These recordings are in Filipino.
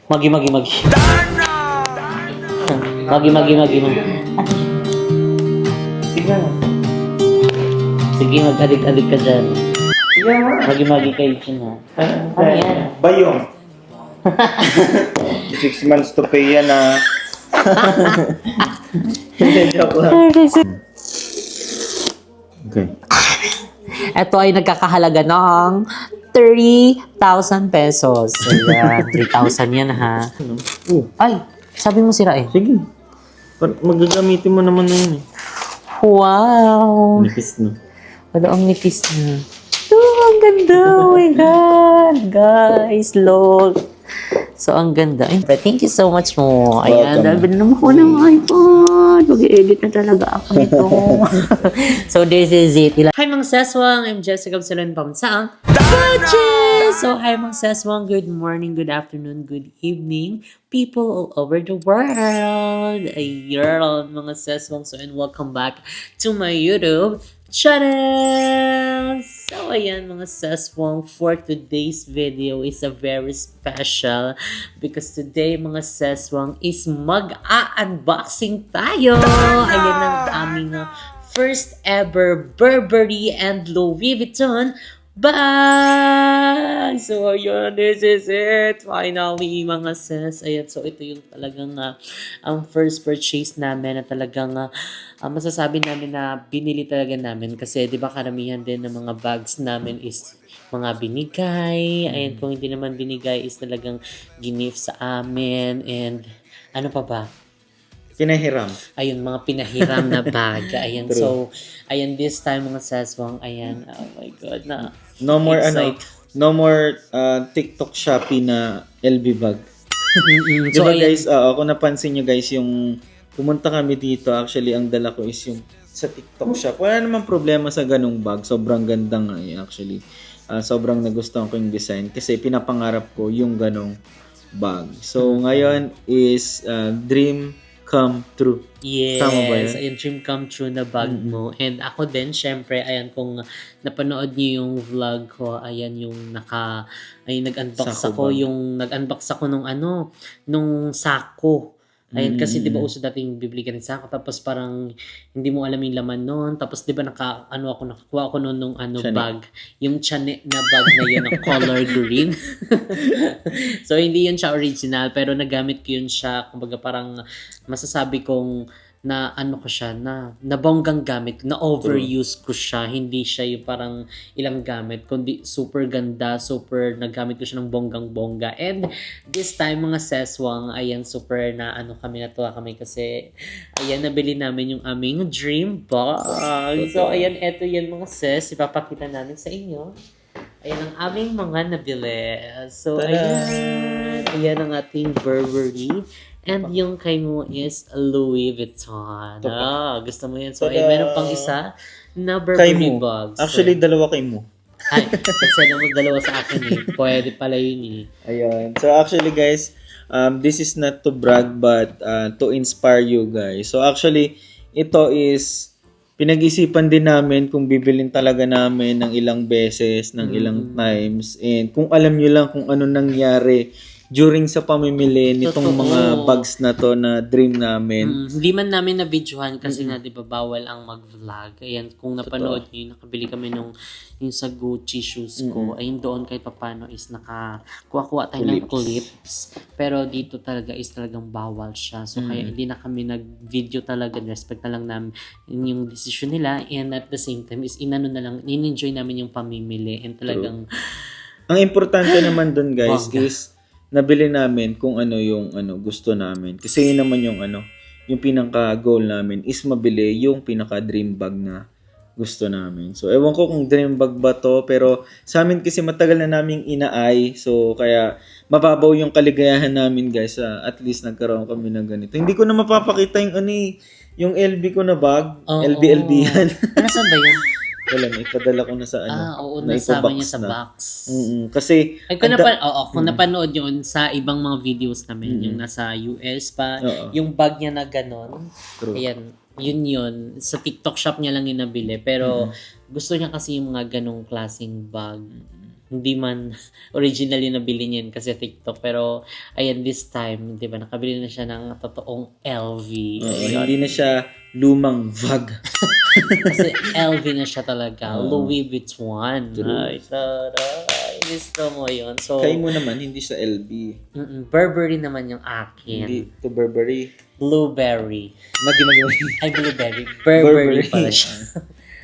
Magi. Magi. Sige, mag-adik-adik ka dyan. Magi kayo dyan, ha? Ano yan? Bayong. 6 months to pay yan, ha? Joke lang. Okay. Ito ay nagkakahalaga ng 30,000 pesos. Ayan, 3,000 yan, ha? Ay, sabi mo sira eh. Sige. Magagamitin mo naman na yun, eh. Wow! Nipis, no? Wala ang nipis na. Ang ganda! Oh my God! Guys, look! So, ang ganda. Ay, thank you so much mo. Ayan, dahil naman ko ng iPhone. Mag-edit na talaga ako nito. So, this is it. Hi, mga saswang. I'm Jessica Absalon Pamsaang. So, hi, mga saswang. Good morning, good afternoon, good evening. People all over the world. Ayun, mga saswang. So, and welcome back to my YouTube channel. So, ayan mga saswang, for today's video is a very special because today mga saswang is mag-a-unboxing tayo. Ayan ang aming first ever Burberry and Louis Vuitton bag. So, ayun, this is it. Finally, mga sis. Ayan, so ito yung talagang ang first purchase namin na talagang masasabi namin na binili talaga namin. Kasi, di ba, karamihan din ng mga bags namin is mga binigay. Ayan, kung hindi naman binigay is talagang gift sa amin. And, ano pa ba? Pinahiram. Ayun, mga pinahiram na bag. Ayan, True. so, ayan, this time mga saswang, ayan, oh my God, na No more, excite. no more TikTok Shopee na LB bag. So, Diba ayan, guys, kung napansin nyo guys, yung pumunta kami dito, actually, ang dala ko is yung sa TikTok shop. Wala namang problema sa ganung bag. Sobrang ganda nga actually. Sobrang nagustuhan ko yung design kasi pinapangarap ko yung ganong bag. So, ngayon is dream come true. yes, Tama ba yun? ayan, dream come true na bag mo. And ako din, syempre, ayan, kung napanood niyo yung vlog ko, ayan, yung nag-unbox Sako ako, bag. nag-unbox ako nung sako. Ayan, kasi di ba Mm. uso dating bibili ka ng sako, tapos parang hindi mo alam yung laman nun. Tapos di ba nakakuha ako nun nung Tiyanik. bag. Yung tiyanik na bag na yun, na color green. So, hindi yun siya original, pero nagamit ko yun siya, kumbaga parang masasabi kong na ano ko siya, na bonggang gamit, na overuse ko siya, hindi siya yung parang ilang gamit, kundi super ganda, super nagamit ko siya ng bonggang-bongga. And this time mga seswang, ayan, super na ano kami, natuwa kami kasi ayan, nabili namin yung aming dream bag. So ayan, eto yan mga ses, ipapakita namin sa inyo. Ayan ang aming mga nabili. So, ayan ang ating Burberry. And yung kay mo is Louis Vuitton. Gusto mo yan? So, ay, meron pang isa na Kay Burberry mo. bags. Actually, dalawa kay mo. Ay, kasi mo dalawa sa akin eh. Pwede pala yun eh. Ayun. So actually guys, this is not to brag but to inspire you guys. So actually, ito is pinag-isipan din namin kung bibilin talaga namin ng ilang beses, ng ilang times. And kung alam nyo lang kung ano nangyari during sa pamimili nitong Totoo. mga bags na to na dream namin. Hindi man namin na-videohan kasi nga, di ba, bawal ang mag-vlog. Ayan, kung napanood nyo, nakabili kami yung sa Gucci shoes ko. Ayun doon kahit papano is nakakuha tayo ng clips. Pero dito talaga is talagang bawal siya. So, kaya hindi na kami nag-video talaga. Respect na lang namin yung decision nila. And at the same time is in-enjoy namin yung pamimili. And talagang, Ang importante naman dun guys Bongga. is nabili namin kung ano yung gusto namin. Kasi yun naman yung yung pinaka goal namin is mabili yung pinaka dream bag na gusto namin. So ewan ko kung dream bag ba to, pero sa amin kasi matagal na naming inaay. So kaya mababaw yung kaligayahan namin guys. At least nagkaroon kami ng ganito. Hindi ko na mapapakita yung yung LB ko na bag. Oo. LB yan. Nasaan ba yun? Wala na, ipadala ko na sa Oo, naipabox nasama niya sa na. box. Kasi Ay, kung napanood yun sa ibang mga videos namin, yung nasa US pa, Oo. yung bag niya na ganon, True. ayan, yun, sa TikTok shop niya lang yung nabili, pero gusto niya kasi yung mga ganong klaseng bag. Hindi man originally nabili niya yun kasi TikTok. Pero, ayan, this time, di ba, nakabili na siya ng totoong LV. Hindi na siya lumang vag. Kasi LV na siya talaga. Louis Vuitton. True. Ay, taray. Gusto mo yun. So, Kaya mo naman, hindi siya LB. Burberry naman yung akin. Hindi to Burberry. Blueberry. Magi. Ay, Blueberry. Burberry pala siya.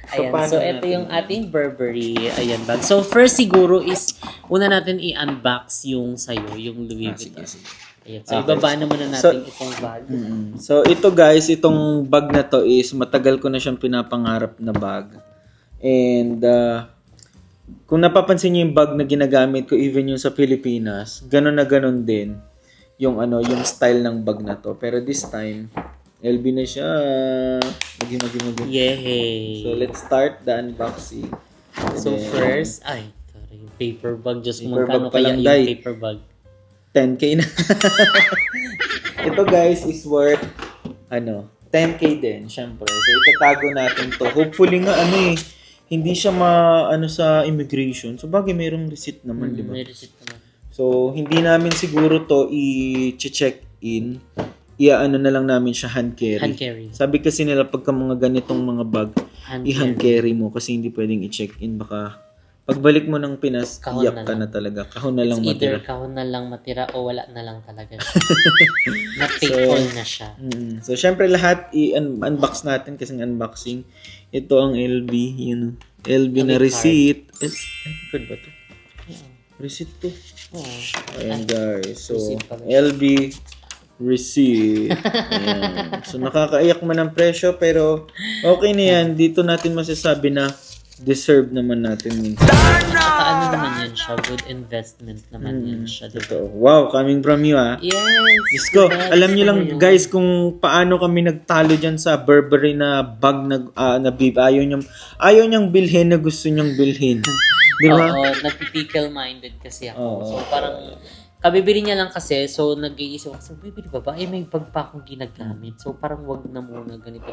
So, Ayan. paano So, ito natin yung ating Burberry. Ayan, bag. So, first siguro is, una natin i-unbox yung sa'yo, yung Louis Vuitton. Sige. Ayan. So, Okay. ibaba naman na natin itong bag. So, ito guys, itong bag na to is matagal ko na siyang pinapangarap na bag. And, kung napapansin niyo yung bag na ginagamit ko, even yung sa Pilipinas, ganun na ganun din yung yung style ng bag na to. Pero this time, LB na siya. Magi. Yay! So, let's start the unboxing. So, first, ay, taray, yung paper bag. Diyos ko, Paper magkano bag pa kaya lang, yung Day. paper bag? 10K na. Ito guys is worth 10K din, syempre. So itatago natin to. Hopefully nga hindi siya sa immigration. So bagay mayroong receipt naman, di ba? May receipt naman. So hindi namin siguro to i-check in. Na lang namin siya hand carry. Hand carry. Sabi kasi nila pagka mga ganitong mga bag, Hand i-hand carry mo kasi hindi pwedeng i-check in. Baka pagbalik mo ng Pinas, Kahon iyak na ka lang. na talaga. Kahon na lang It's either matira. kahon na lang matira o wala na lang talaga siya. Na-faithful na siya. So, syempre lahat i-unbox natin kasi unboxing. Ito ang LB, LB na card. receipt. Card ba to? Oo. Receipt to. Oo. Ayan guys. So, Receipt pala. LB receipt. Ayan. So, nakakaiyak man ang presyo pero okay na yan. Dito natin masasabi na deserve naman natin minsan. Saka ano naman yan siya, good investment naman yan siya. Diba? Ito. Wow, coming from you Yes! Diyos ko, diba? alam niyo Gusto lang mo yun. guys kung paano kami nagtalo dyan sa Burberry na bag na bib. Ayaw niyang bilhin na gusto niyang bilhin. Di ba? Oo, nagpipickle-minded kasi ako. Oo. So, parang, kabibili niya lang kasi, so, nag-iisip ako, bibili ba ba? May bag pa akong ginagamit. So, parang wag na muna, ganito.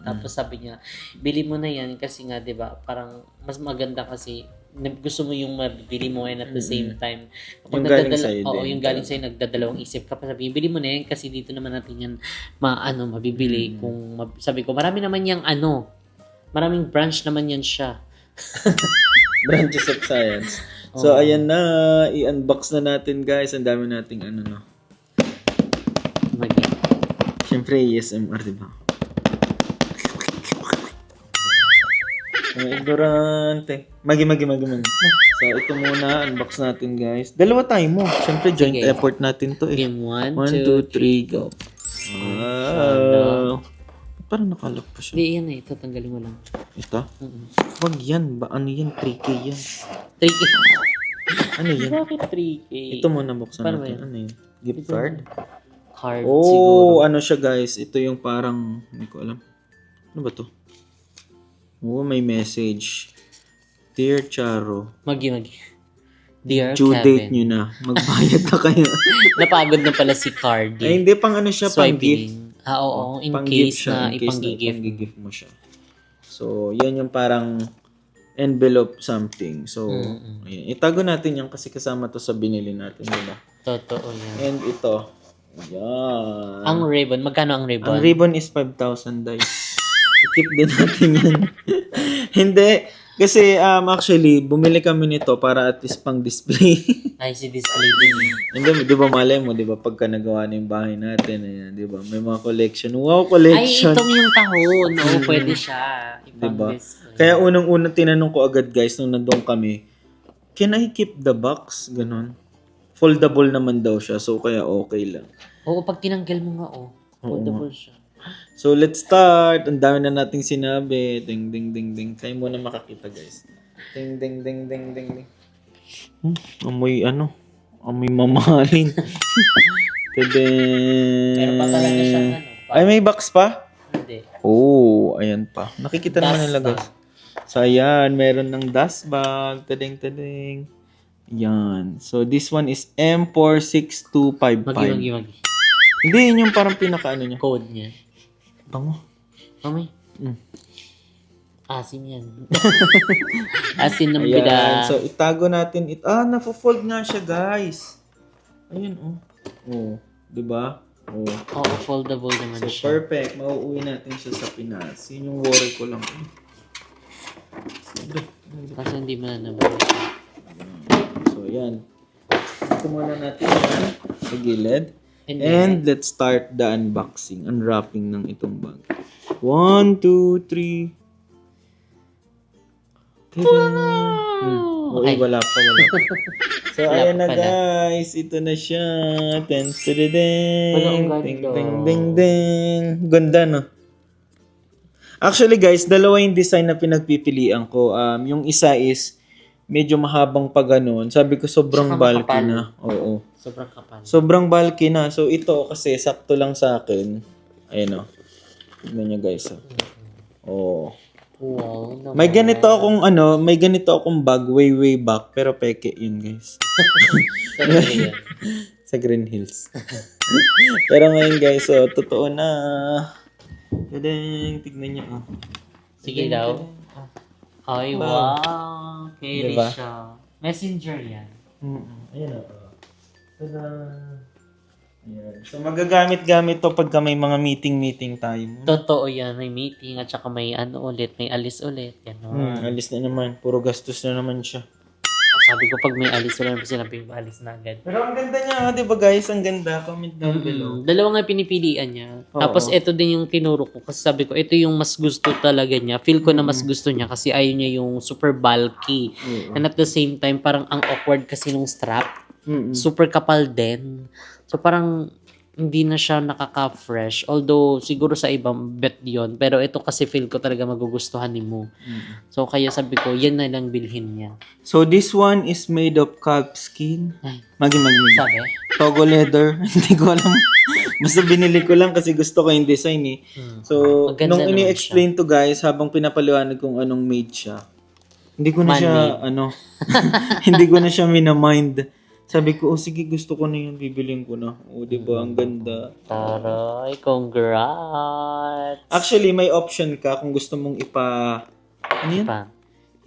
Tapos sabi niya, bili mo na yan kasi nga, di ba, parang, mas maganda kasi, gusto mo yung mabili mo and at the same time, Yung galing sa'yo din. yung galing sa'yo, nagdadalawang isip ka pa, sabi, bili mo na yan kasi dito naman natin yan, mabibili. Sabi ko, marami naman yung maraming branch naman yan siya. Branches of Science. So, ayan na. I-unbox na natin, guys. Ang dami nating Siyempre, ASMR, di ba? Ignorante. Magi. So, ito muna. Unbox natin, guys. Dalawa tayo mo. Siyempre, joint Sige. effort natin to eh. Game 1, 1, 2, 3, go. Wow. Parang nakalap pa siya. Hindi, yan eh. Ito, tanggalin mo lang. Ito? Wag yan. Ano yan? 3K yan. 3K. Ano yan? Bakit 3K? Ito muna buksan Paano ba natin. yan? Ano yun? Gift card? Card Oh, siguro. ano siya guys. Ito yung parang, hindi ko alam. Ano ba to? Oh, may message. Dear Charo, Magi. Dear due date Kevin. nyo na. Magbayad na kayo. Napagod na pala si Cardi. Ay, hindi pang ano siya, pang gift. Swiping. Oo. In Pang-gift case na in case ipang-gift. mo siya. So, yan yung parang envelope something. So, ayan. Itago natin yan kasi kasama to sa binili natin, diba? Totoo yan. And ito. Yan. Ang ribbon. Magkano ang ribbon? Ang ribbon is 5,000 guys. I-keep din natin yan. Hindi. Kasi actually, bumili kami nito para at least pang display. Ay, si display din. Hindi, di ba malay mo, di ba pagka nagawa na yung bahay natin, ayan, di ba? May mga collection. Wow, Ay, collection. itong yung kahon. Oo, pwede siya. Diba? Ipang-display. Kaya unang-unang tinanong ko agad guys nung nandun kami, can I keep the box? Ganon. Foldable naman daw siya, so kaya okay lang. Oo, pag tinanggal mo nga, foldable siya. So let's start. Ang dami na nating sinabi. Ding ding ding ding. Kayo muna makakita guys. Ding ding ding ding ding ding. Amoy amoy mamahalin. Pero pa talaga siya, Ay, may box pa? Hindi. Oh, ayan pa. Nakikita naman Dust nila guys. So ayan, meron ng dust bag. Tading. Yan. So this one is M46255. Magi. Hindi, yun yung parang pinaka niya. Code niya. Bango. Mami. Asim yan. Asin ng Ayan. bida. So, itago natin ito. Nafo-fold nga siya, guys. Ayun, oh. Oh, di ba? Oh. Oo, foldable naman So, siya. perfect. Mauuwi natin siya sa Pinas. Yun yung worry ko lang. Kasi hindi mo na naman. So, yan. Ito muna natin yan sa gilid. And And let's start the unboxing, unwrapping ng itong bag. 1, 2, 3. Okay. Wala pa. So, Wala ayan pa na pala. guys. Ito na siya. Ten, Wala, ang ganda. ding, ding, ding, ding. Ganda, no? Actually, guys, dalawa yung design na pinagpipilian ko. Yung isa is medyo mahabang pa ganun. Sabi ko, sobrang Saka bulky makapal. na. Oo. Sobrang kapal. Sobrang bulky na. So, ito kasi sakto lang sa akin. Ayan, o. Tignan nyo, guys. Oh. Wow, naman. May ganito akong bag way back, pero peke yun, guys. Sa Green Hills. Pero ngayon, guys, totoo na. Tadang, tignan niyo, oh. Sige daw. Ay, wow. Carry Diba? siya. Messenger yan. Ayan, oh. Tada. Ayan. So, magagamit-gamit to pagka may mga meeting tayo. Totoo yan. May meeting at saka may ulit. May alis ulit. Yan, no? Alis na naman. Puro gastos na naman siya. Sabi ko pag may alis ulit, sinabi ko alis na agad. Pero ang ganda niya, di ba guys? Ang ganda. Comment down below. Dalawa nga pinipilian niya. Oo. Tapos ito din yung tinuro ko. Kasi sabi ko, ito yung mas gusto talaga niya. Feel ko na mas gusto niya kasi ayaw niya yung super bulky. And at the same time, parang ang awkward kasi nung strap. Super kapal din. So parang hindi na siya nakaka-fresh. Although siguro sa ibang bet yon. Pero ito kasi feel ko talaga magugustuhan ni mo. So kaya sabi ko, yan na lang bilhin niya. So this one is made of calfskin. Ay, Magi. sabi? Togo leather. Hindi ko alam. Basta binili ko lang kasi gusto ko yung design eh. So, Maganda nung naman ini-explain to guys, habang pinapaliwanag kung anong made siya, hindi ko na siya, hindi ko na siya minamind. Sabi ko, sige, gusto ko na yun, bibilin ko na. Di ba? Ang ganda. Taray, congrats! Actually, may option ka kung gusto mong ano yun?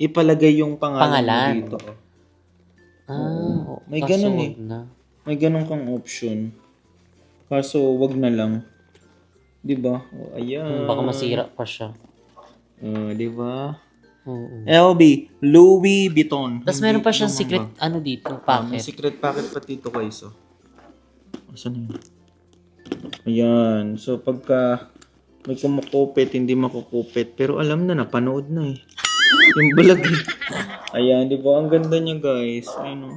Ipalagay yung pangalan mo dito. May kaso ganun wag na. May ganun kang option. Kaso, wag na lang. Di ba? Ayan. Baka masira pa siya. Di ba? Oo. LB, Louis Vuitton. Tapos meron pa siyang secret, dito, May packet. secret packet pa dito guys. Asan yun? Ayan. So, pagka may kumakupit, hindi makukupit. Pero alam na, napanood na eh. Yung bulag eh. Ayan, di ba? Ang ganda niya guys. Ayun o.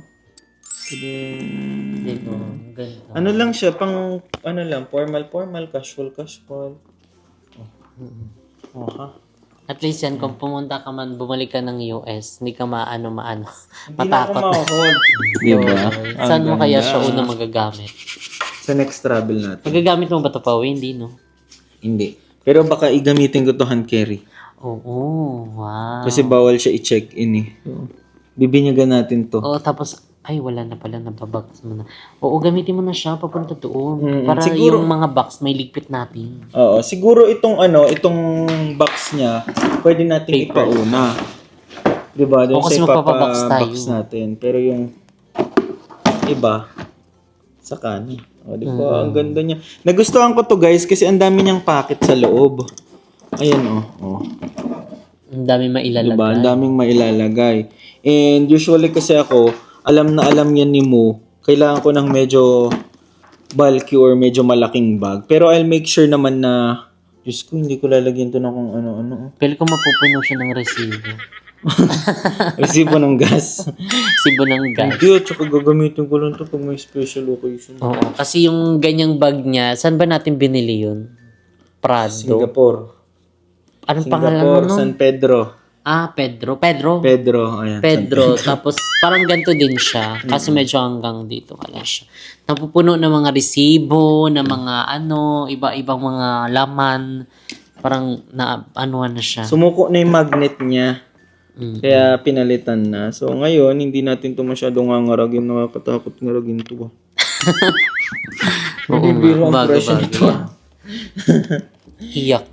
Dito, ang ganda. Ano lang siya, formal, casual. Ha? At least yan, kung pumunta ka man, bumalik ka ng US, hindi ka maano. Hindi na ako Matakot na. ma-hold. Di ba? Saan mo kaya siya una magagamit? Sa next travel natin. Magagamit mo ba ito pa? Hindi, no? Hindi. Pero baka igamitin ko to hand carry. Oo, wow. Kasi bawal siya i-check-in eh. So, bibinyagan natin to. Oo, tapos, wala na pala, nababox mo na. Oo, gamitin mo na siya, papunta doon. Para siguro- yung mga box, may ligpit natin. Oo, siguro itong box niya, pwede natin ipauna. 'Di ba? Doon kasi sa magpapabox tayo. box natin. Pero yung iba sa kanin. Di ba? Ang ganda niya. Nagustuhan ko to guys kasi ang dami niyang packet sa loob. Ayan oh. Ang dami mailalagay. Diba? Ang daming mailalagay. And usually kasi ako, alam na alam yan ni Mo, kailangan ko ng medyo bulky or medyo malaking bag. Pero I'll make sure naman na, Diyos ko, hindi ko lalagyan to ng kung ano-ano. Pwede ko mapupuno siya ng resibo. Resibo ng gas. Resibo ng gas. Hindi, at saka gagamitin ko lang to pag may special occasion. Oo, kasi yung ganyang bag niya, saan ba natin binili yun? Prado. Singapore. Anong pangalan nun? San Pedro. Pedro, Ayan. Pedro. Tapos parang ganito din siya. Kasi medyo hanggang dito pala siya. Napupuno ng mga resibo, ng mga iba-ibang mga laman. Parang na siya. Sumuko na yung magnet niya. Kaya pinalitan na. So ngayon, hindi natin to masyadong ngangaragin. Nakakatakot ngaragin to. Oo, Bibiro ang presyo bago-bago nito. yan. Iyak.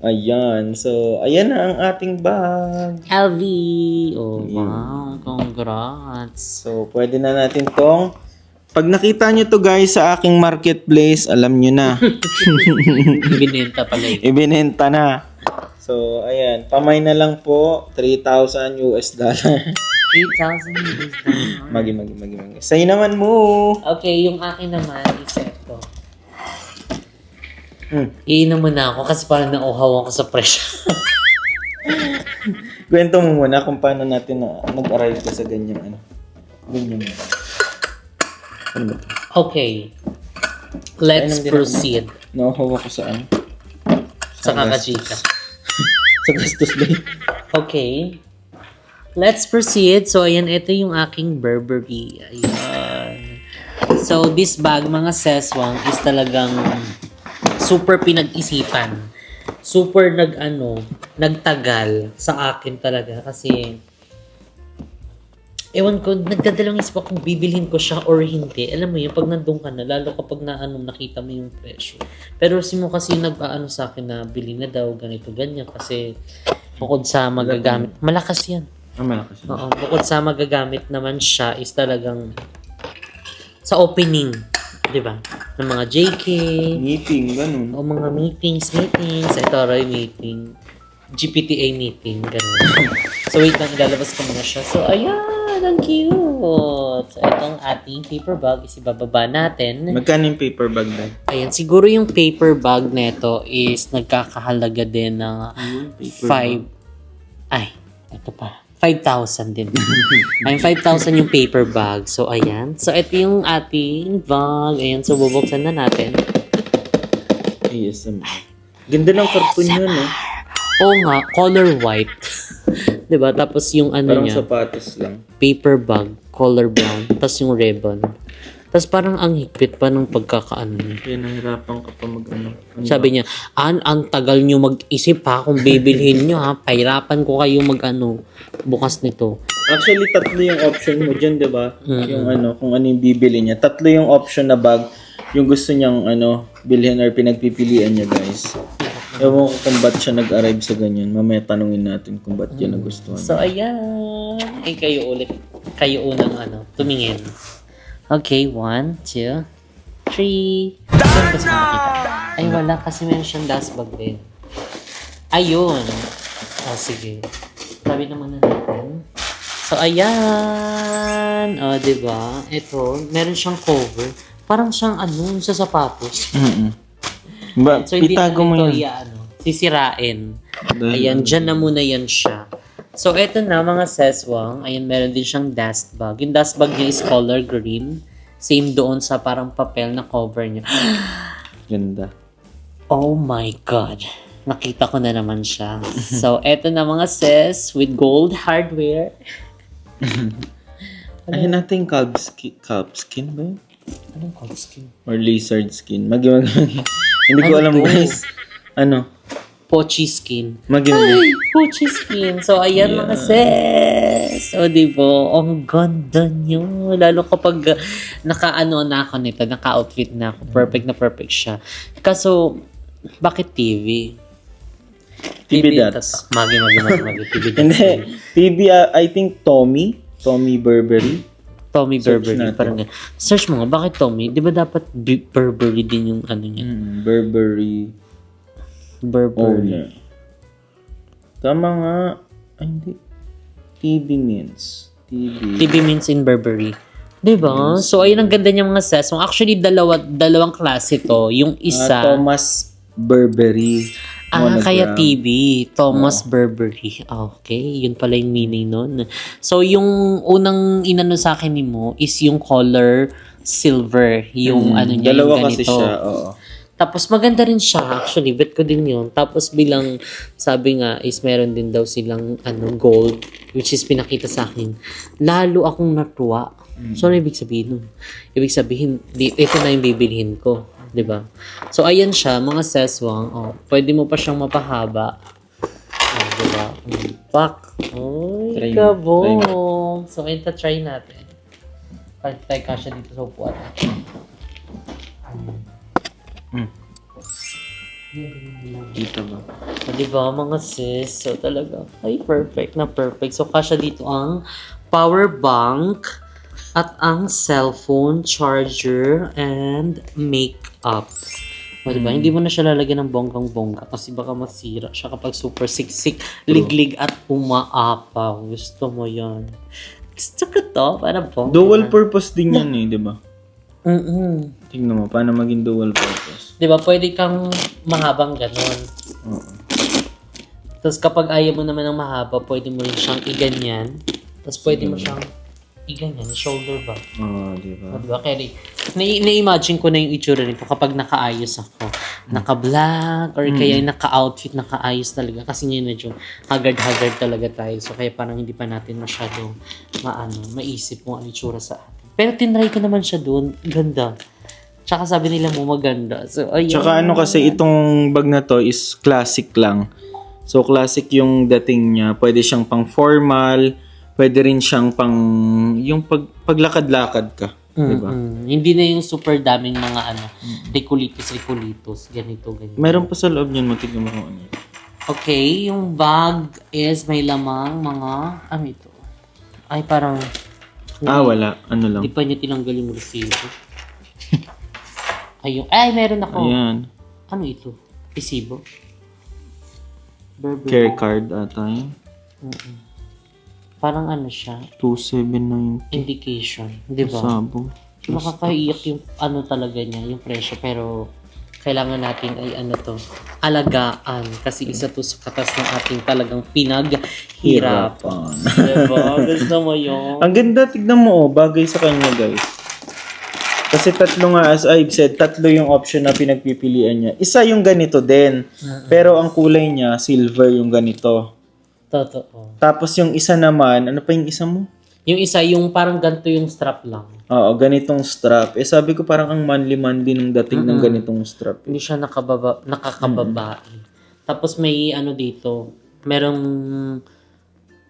Ayan. So, ayan na ang ating bag. LV! Oh, wow. Congrats. So, pwede na natin tong... Pag nakita nyo to guys sa aking marketplace, alam nyo na. Binenta pala yun. Ibinenta na. So, ayan. Pamay na lang po. $3,000 US. 3,000 US. Magi. Sa'yo naman mo. Okay, yung akin naman is ito. Iinom muna ako kasi parang nauhaw ako sa presyo. Kwento mo muna kung paano natin nag-arrive ka sa ganyan ano. Ganyan. Ano ba ito? Okay. Let's proceed. Nauhaw ako sa ano? Sa kakachika. Sa gastos ba yun? Okay. Let's proceed. So, ayan, ito yung aking Burberry. Ayan. So, this bag, mga seswang, is talagang super pinag-isipan. Super nagtagal sa akin talaga. Kasi, ewan ko, nagdadalawang isip ako kung bibilhin ko siya or hindi. Alam mo yun, pag nandun ka na, lalo kapag nakita mo yung presyo. Pero si mo kasi nag-aano sa akin na bili na daw, ganito, ganyan. Kasi, bukod sa magagamit, malakas yan. Malakas yun. Oo, bukod sa magagamit naman siya is talagang sa opening, di ba? Ng mga JK, Meeting, ganun. o mga meetings. Ito rin meeting. GPTA meeting, ganun. So, wait lang, ilalabas ko muna siya. So, ayan, ang cute. So, itong ating paper bag is ibababa natin. Magkano yung paper bag na? Ayan, siguro yung paper bag neto is nagkakahalaga din ng 5,000 din. Ay, 5,000 yung paper bag. So, ayan. So, ito yung ating bag. Ayan, so bubuksan na natin. ASMR. Ganda ng cartoon yun, eh. Oo nga, color white. Diba? Tapos yung Parang niya, sapatos lang. paper bag, color brown. Tapos yung ribbon. Tapos parang ang higpit pa nung pagkakaano niya. Kaya nahirapan ka pa mag-ano. Sabi niya, ang tagal nyo mag-isip ha kung bibilhin nyo ha. Pahirapan ko kayo bukas nito. Actually, tatlo yung option mo dyan, di ba? Yung kung ano yung bibili niya. Tatlo yung option na bag. Yung gusto niyang bilhin or pinagpipilian niya, guys. Ewan ko kung ba't siya nag-arrive sa ganyan. Mamaya tanungin natin kung ba't niya nagustuhan. So, ayan. Ay, kayo ulit. Kayo unang tumingin. Okay, 1, 2, 3. Saan ba siya nakita? Ay, wala kasi meron siyang dust bag din. Ayun. Oh, sige. Sabi naman na natin. So, ayan. O, diba? Ito, meron siyang cover. Parang siyang sa sapatos. So, hindi itago mo ito yun. sisirain. Ayan, dyan na muna yan siya. So, eto na mga seswang. Ayan, meron din siyang dust bag. Yung dust bag niya is color green. Same doon sa parang papel na cover niya. Ganda. Oh my God. Nakita ko na naman siya. So, eto na mga ses with gold hardware. Ayun natin calf skin ba yun? Anong gold skin? Or lizard skin? Magi. Hindi ko alam, guys. Pochi skin. Magi. Pochi skin. So, ayan mga sis. O, diba? Ang ganda nyo. Lalo kapag naka-outfit na ako. Perfect na perfect siya. Kaso, bakit TV? TV Dots. Magi. TV Dots. Hindi. TV, I think Tommy Burberry. Tommy Search Burberry. natin. Parang search mo nga, bakit Tommy? Di ba dapat Burberry din yung niya? Burberry Burberry. owner. Tama nga. Ay, hindi. TV means. TV means in Burberry. Diba? So, ayun ang ganda niya mga sets. Actually, dalawang klase to. Yung isa... Thomas Burberry. Kaya TV. Thomas Burberry. Okay, yun pala yung meaning nun. So, yung unang inano sa akin ni mo is yung color silver. Yung niya, Dalawa yung kasi ganito. siya, oo. Tapos maganda rin siya. Actually, bet ko din yun. Tapos bilang, sabi nga, is meron din daw silang gold, which is pinakita sa akin. Lalo akong natuwa. So, ano ibig sabihin nun? Ibig sabihin, ito na yung bibilhin ko. 'Di ba? So, ayan siya, mga seswang. Pwede mo pa siyang mapahaba. 'Di ba? Pak. Oy, kabong. So, ito try natin. Pag-try ka siya dito sa upuan. Kita ba? So, diba mga sis? So talaga, ay perfect na perfect. So kasya dito ang power bank at ang cellphone, charger, and makeup. O diba? Hindi mo na siya lalagyan ng bonggang-bongga kasi baka masira siya kapag super siksik, liglig at umaapaw. Gusto mo yan. Gusto ko to. Para bongga. Dual purpose din yan di ba? Tingnan mo, paano maging dual purpose? Diba? Pwede kang mahabang ganon. Oo. Tapos kapag ayaw mo naman ng mahaba, pwede mo rin siyang iganyan. Tapos pwede mo siyang iganyan, shoulder ba? Oo, di ba? Diba? Kaya na-imagine ko na yung itsura nito kapag nakaayos ako. Naka-black or kaya naka-outfit, nakaayos talaga. Kasi ngayon medyo haggard-haggard talaga tayo. So kaya parang hindi pa natin masyadong maisip kung ano itsura sa atin. Pero tinry ko naman siya doon. Ganda. Tsaka sabi nila mo maganda. So ayun. Tsaka kasi itong bag na to is classic lang. So classic yung dating niya. Pwede siyang pang formal, pwede rin siyang pang yung paglakad-lakad ka, di ba? Hindi na yung super daming mga rekulitos, ganito. Meron pa sa loob niyan, matignan mo kung ano. Okay, yung bag is may lamang mga, ito? Ay, parang, Wala. Ano lang. hindi pa niya tinanggal yung resibo. Meron ako. Ayan. Ano ito? Resibo? Burberry. Care card ata yun. Parang siya, 2,790. indication, di ba? Sabong. Makakaiyak yung talaga niya, yung presyo, pero kailangan natin ay alagaan kasi isa to sa katas ng ating talagang pinaghirapan. Diba? Gusto mo yun? Ang ganda, tignan mo bagay sa kanya guys. Kasi tatlo nga, as I've said, tatlo yung option na pinagpipilian niya. Isa yung ganito din, pero ang kulay niya, silver yung ganito. Totoo. Tapos yung isa naman, ano pa yung isa mo? Yung isa, yung parang ganito yung strap lang. Oo, ganitong strap. Sabi ko parang ang manly-manly ng dating ng ganitong strap. Hindi siya nakakababae. Tapos may dito, merong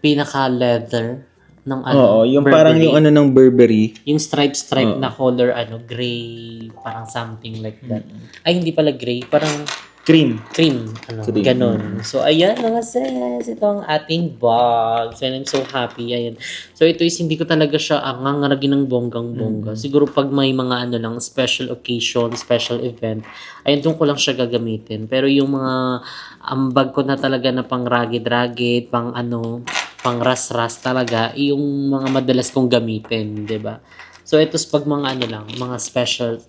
pinaka-leather ng Oo, yung Burberry. parang yung ng Burberry. Yung stripe na color, gray, parang something like that. Ay, hindi pala gray, parang Cream. cream. Ganon. So, ayan mga sis. Ito ang ating bag. So, I'm so happy. Ayan. So, ito is hindi ko talaga siya ngangaragin ng bonggang-bongga. Siguro pag may mga lang, special occasion, special event, ayun, doon ko lang siya gagamitin. Pero yung mga bag ko na talaga na pang ragged-ragged, pang pang ras-ras talaga, yung mga madalas kong gamitin, 'di ba? So, ito pag mga lang, mga special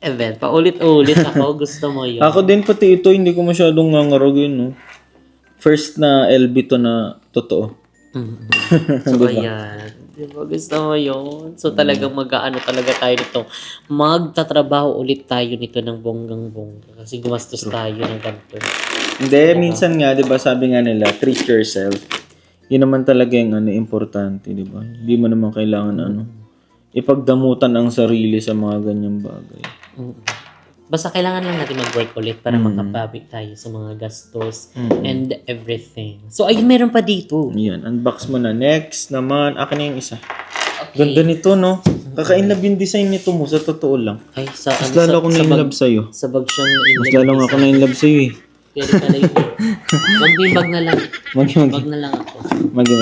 event. Paulit-ulit ako. Gusto mo yun. Ako din pati ito, hindi ko masyadong ngangaragin, no? First na LB to na totoo. So, ayan. Diba? Gusto mo yun? So, talagang talaga tayo nito. Magtatrabaho ulit tayo nito ng bonggang-bongga. Kasi gumastos tayo ng ganito. Hindi, minsan nga, di ba, sabi nga nila, treat yourself. Yun naman talaga yung importante, di ba? Hindi mo naman kailangan ipagdamutan ang sarili sa mga ganyang bagay. Basta kailangan lang natin mag-work ulit para makapabik tayo sa mga gastos and everything. So, ay, meron pa dito. Yan, unbox mo na. Next naman, akin na yung isa. Okay. Ganda nito, no? Kaka-inlove yung design nito mo, sa totoo lang. Ay, sa Mas lalo ko na in-love sa'yo. Sa bag siyang Mas lalo nga ako na in-love sa'yo eh. Pwede pala yun. Bag na lang. Magi. Bag na lang ako. Magi.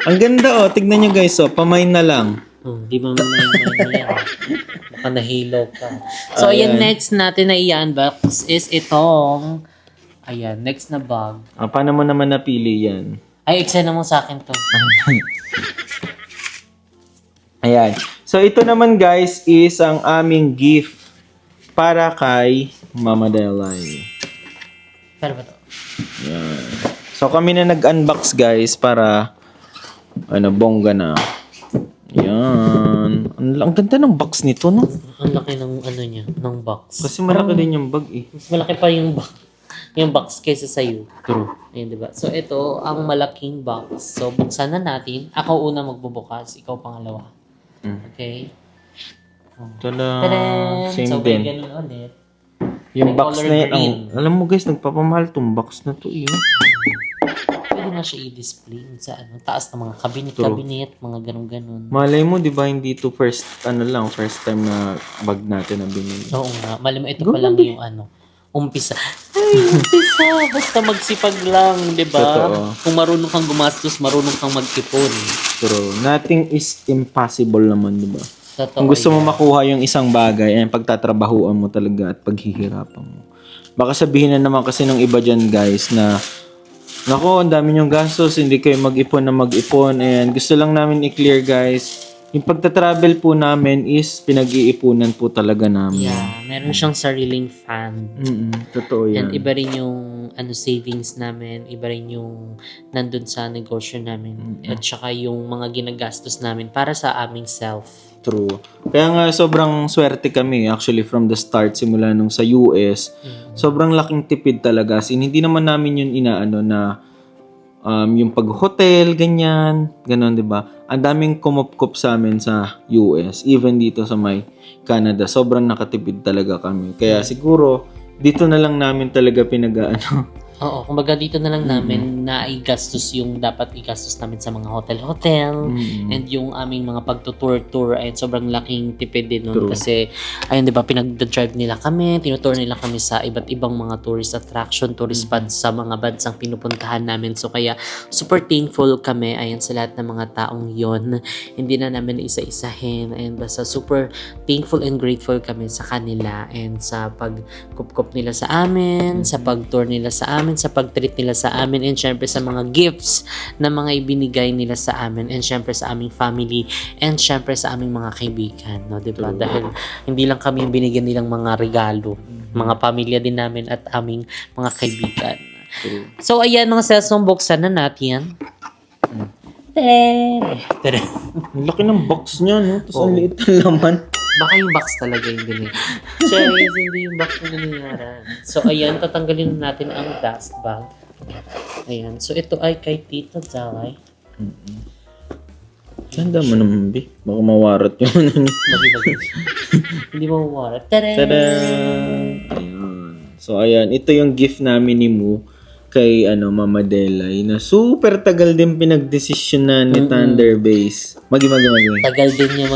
Ang ganda tignan nyo guys pamain na lang. Di ba may yan? Baka nahilo ka. So, ayan, next natin na i-unbox is itong, next na bag. Paano mo naman napili yan? Ay, eksena mo sa akin to. Ayan. So, ito naman guys is ang aming gift para kay Mama Delay. Pero ba to? Yan. So, kami na nag-unbox guys para bongga na. Yan. Ang ganda ng box nito, no? Ang laki ng niya, ng box. Kasi malaki din yung bag eh. Mas malaki pa yung box kaysa sa'yo. True. Ayun, diba? So, ito ang malaking box. So, buksan na natin. Ako una magbubukas, ikaw pangalawa. Okay? Tada. Tadam! Same So, din. may ganun ulit. Yung May box color na yan. green. Alam mo guys, nagpapamahal tong box na to eh. Pwede na siya i-display sa taas ng mga cabinet, mga ganun-ganun. Malay mo, di ba, hindi to first time na bag natin na binili. Oo nga. Malam mo, ito pa lang yung Umpisa. Umpisa. Basta magsipag lang, di ba? Totoo. Kung marunong kang gumastos, marunong kang mag-ipon. True. Nothing is impossible naman, di ba? Totoo. Kung gusto mo yan. makuha yung isang bagay, ay pagtatrabahuan mo talaga at paghihirapan mo. Baka sabihin na naman kasi ng iba dyan, guys, na nako, ang dami yung gastos, hindi kayo mag-ipon na mag-ipon. And gusto lang namin i-clear, guys, yung pagtatravel po namin is pinag-iipunan po talaga namin. Yeah, meron siyang sariling fund. Totoo yan. And iba rin yung savings namin, iba rin yung nandun sa negosyo namin. At saka yung mga ginagastos namin para sa aming self. True. Kaya nga sobrang swerte kami actually from the start simula nung sa US. Sobrang laking tipid talaga. Hindi naman namin yun inaano na yung pag-hotel, ganyan, ganon, 'di ba? Ang daming kumupkup sa amin sa US, even dito sa may Canada. Sobrang nakatipid talaga kami. Kaya siguro dito na lang namin talaga pinag-aano. Oo, kumbaga dito na lang namin naigastos yung dapat igastos namin sa mga hotel-hotel and yung aming mga pagtutour-tour ay sobrang laking tipid din nun. True. Kasi ayun, 'di ba, pinag-drive nila kami, tinutour nila kami sa iba't ibang mga tourist attraction, tourist spots sa mga bansang pinupuntahan namin. So kaya super thankful kami ayan sa lahat ng mga taong yon. Hindi na namin isa-isahin and basta super thankful and grateful kami sa kanila and sa pagkup-kup nila sa amin, sa pag-tour nila sa amin, sa pag-treat nila sa amin, and syempre sa mga gifts na mga ibinigay nila sa amin, and syempre sa aming family, and syempre sa aming mga kaibigan, no, 'di ba? Dahil hindi lang kami yung binigyan nilang mga regalo, mga pamilya din namin at aming mga kaibigan. So ayan mga cellphone, buksan na natin. Tere. Ang laki ng box niya, no? Tapos Oo. ang liit ng laman. Baka yung box talaga yung ganyan. Cherries, hindi yung box na nangyayari. So, ayan, tatanggalin natin ang dust bag. Ayan. So, ito ay kay Tito Dalay. Ganda mo naman, Bi. Baka mawarat yung ano niya. Hindi mo mawara. Tada! Tada! Ayan. So, ayan. Ito yung gift namin ni Mu kay Mama Delay na super tagal din pinagdesisyonan ni Thunder Base. Magi. Tagal din niya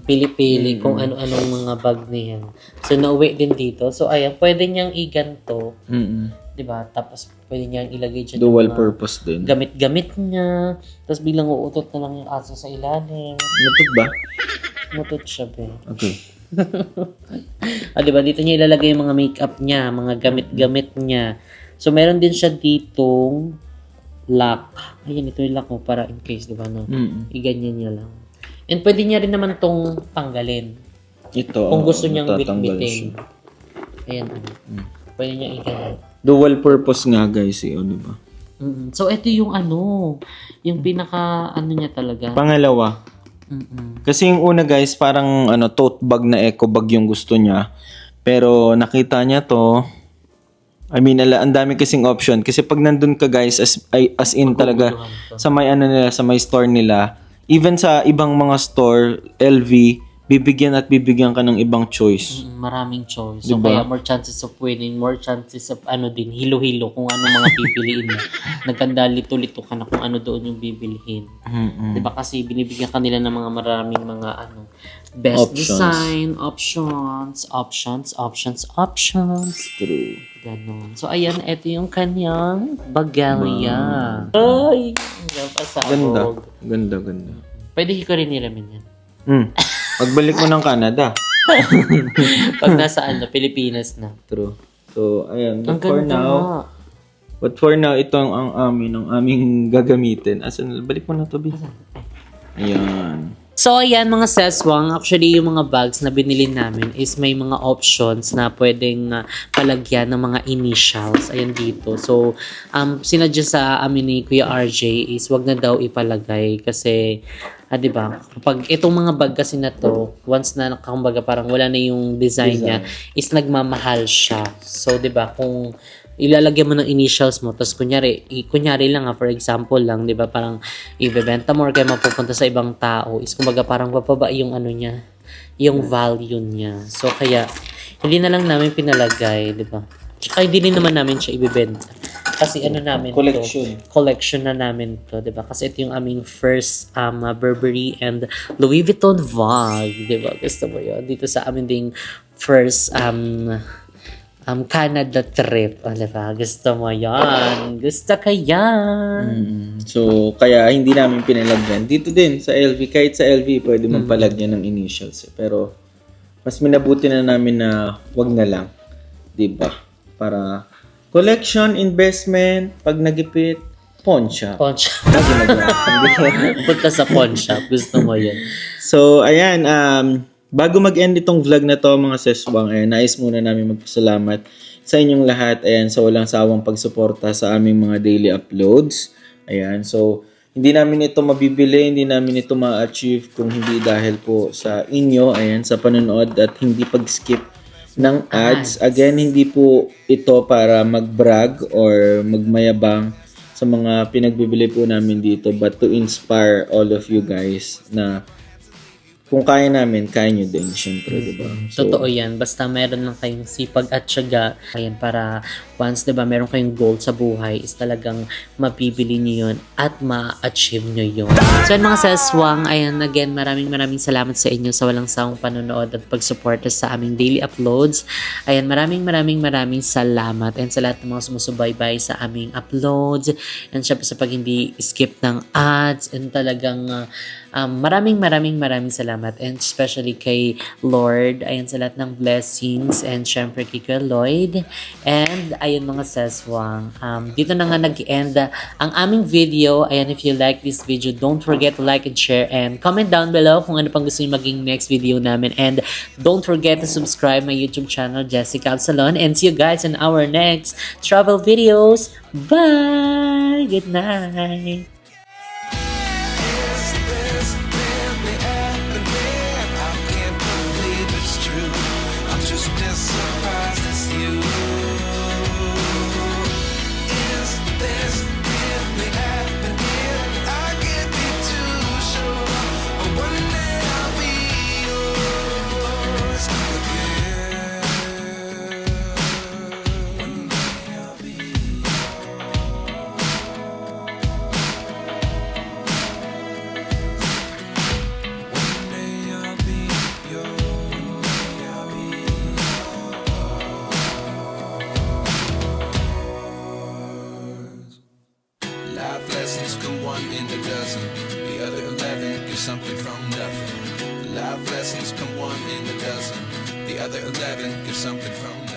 pili-pili kung ano-anong mga bag niya. So, nauwi din dito. So, ayan, pwede niyang iganto. Diba? Tapos, pwede niyang ilagay dyan Dual yung mga purpose din. gamit-gamit niya. Tapos, biglang uutot na lang yung aso sa ilalim. Matut ba? Mutot siya, be. Okay. Diba? Dito niya ilalagay yung mga makeup niya, mga gamit-gamit niya. So, meron din siya ditong lock. Ayan, ito yung lock mo para in case, diba, no? Iganyan niya lang. And pwede niya rin naman tong tanggalin. Ito. Kung gusto niyang matatanggal bitbitin. siya. Ayan. Pwede niya iganyan. Dual purpose nga, guys, diba? So, ito yung yung pinaka, niya talaga. Pangalawa. Kasi yung una, guys, parang tote bag na eco bag yung gusto niya. Pero nakita niya to, I mean, ang dami kasing option. Kasi pag nandun ka, guys, as in talaga, sa may nila, sa may store nila, even sa ibang mga store, LV, bibigyan ka ng ibang choice. Maraming choice. So, Diba? kaya more chances of winning, more chances of din, hilo-hilo kung ano mga pipiliin mo. Nagkanda lito-lito ka na kung ano doon yung bibilhin. Diba? Kasi binibigyan ka nila ng mga maraming mga best Options. design, options. True. Ganon. So, ayan, ito yung kanyang bagalya. Ay! Napasabog. Ganda. Pwede ko rin niramin yan. Pagbalik mo ng Canada. Pag nasa Pilipinas na. True. So, ayan. Ang ganda nga. But for now, ito ang aming gagamitin. Balik mo na to, B. Ayan. So, ayan mga seswang, actually yung mga bags na binili namin is may mga options na pwedeng palagyan ng mga initials. Ayan dito. So, sinadya sa amin ni Kuya RJ is wag na daw ipalagay kasi, di ba? Kapag itong mga bag kasi na to, once na kumbaga parang wala na yung design niya, is nagmamahal siya. So, di ba? Kung ilalagyan mo ng initials mo, tapos kunyari lang for example lang, di ba, parang ibebenta mo or kaya mapupunta sa ibang tao, is kumbaga parang bababa yung niya, yung value niya. So, kaya, hindi na lang namin pinalagay, di ba? Tsaka hindi din naman namin siya ibebenta. Kasi ano namin Collection. to, collection na namin to, 'di ba? Kasi ito yung aming first Burberry and Louis Vuitton bag, 'di ba? Gusto mo 'yon? Dito sa amin ding first Canada trip, di ba? Gusto mo 'yan? Gusto ka 'yan? So, kaya hindi namin pinalagyan. Dito din sa LV, kahit sa LV pwede mong palagyan ng initials. Pero mas minabuti na namin na wag na lang, 'di ba? Para collection, investment, pag nagipit, pawn shop. Pawn shop. Lagi mag Punta sa pawn shop. Gusto mo 'yun? So, ayan, bago mag-end itong vlog na to, mga seswang, nais muna namin magpasalamat sa inyong lahat, ayan, sa walang sawang pagsuporta sa aming mga daily uploads. Ayan, so, hindi namin ito mabibili, hindi namin ito ma-achieve kung hindi dahil po sa inyo, ayan, sa panonood at hindi pag-skip ng ads. Again, hindi po ito para mag-brag or magmayabang sa mga pinagbibili po namin dito, but to inspire all of you guys na kung kaya namin, kaya nyo din, syempre, diba? So, Totoo yan. Basta meron lang kayong sipag at syaga. Ayan, para once, diba, meron kayong goal sa buhay, is talagang mapibili nyo yun at ma-achieve nyo yun. So, mga seswang, ayan, again, maraming salamat sa inyo sa walang sawang panonood at pagsuporta sa aming daily uploads. Ayan, maraming salamat. And sa lahat ng mga sumusubaybay sa aming uploads. And syempre sa pag hindi skip ng ads. And talagang maraming salamat. And especially kay Lord. Ayan, sa lahat ng blessings. And syempre kay Kuya Lloyd. And ayun mga seswang. Dito na nga nag-end ang aming video. Ayan, if you like this video, don't forget to like and share. And comment down below kung ano pang gusto nyo maging next video namin. And don't forget to subscribe my YouTube channel, Jessica Absalon. And see you guys in our next travel videos. Bye! Good night! Life lessons come one in a dozen. The other 11 get something from nothing. Life lessons come one in a dozen. The other 11 get something from nothing.